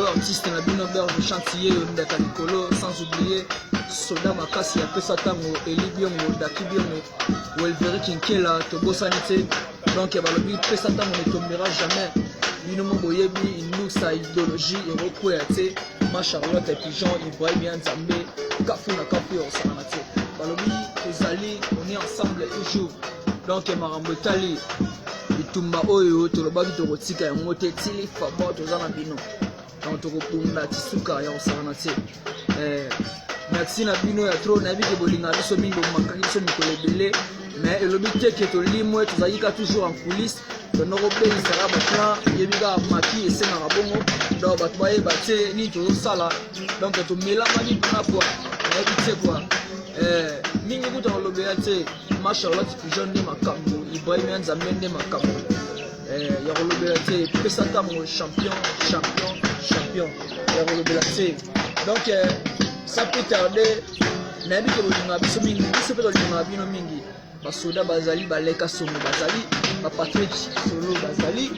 Artiste na bino Berge Chantier ndaka likolo, sans oublier Soda Makasi ya pesa tango Eli Biongo Daki Biongo Welveri Kinkela tobosani te, donc balobi pesa tango ne tombera jamais. Bino mo boyebi inusa idéologie erokwea te ma Charlotte et Pigeon Ibrahim Nzambe kafu na kafu osana te balobi tozali on est ensemble toujours, donc marambo etali itumba oyo tolobaki tokotika yango te tili fabo tozana bino, donc tokopunda tisuka ya osana te. Merci na bino ya trop na biki bolinga biso mingi makaki biso mikolo ebele, mais elobi te ke tolimwe tozalika toujours en coulisses tonokobelisa baplan yebika maki esengaka bongo, donc bato bayeba te nini tozosala, donc tomelamaki mpona kwa nayebi te kwa mingi kuta kolobela te ma Charlotte Pigeon nde makambo Ibrahim Nzambe nde makambo ya kolobela te pesa tango champion ya kolobela te, donc ça peut tarder nayebi ke bolinga biso mingi biso mpe tolinga bino mingi. Basoda bazali baleka somo bazali Patrick Solo bazali,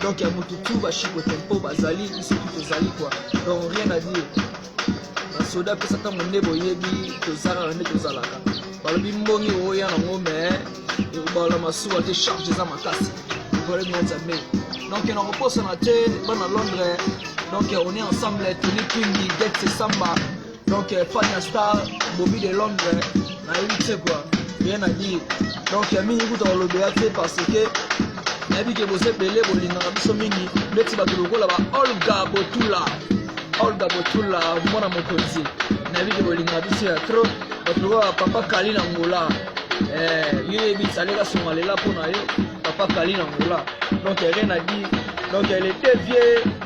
donc ya mututu bashiko tempo bazali biso tozali quoi, donc rien à dire. Basoda pesa tango nde boyebi tozala nde tozalaka balobi mbongi oya nango mais ebala masuwa te charge eza makasi Ibrahim Nzambe, donc na reposa na te bana Londres, donc on est ensemble Tony Twingi Dex Samba, donc Fania Star Bobby de Londres nayebi te quoi, rien à dire. Donc ya mingi kuta kolobela te parce que nayebi ke bose bele bolingaka biso mingi neti bato lokola ba Olga Botula mwana mokonzi, nayebi ke bolingaka biso ya trop bato lokola Papa Kali na Ngola yo yebi saleka songalela mpona yo Papa Kali na Ngola, donc rien à dire, donc elle était vieille.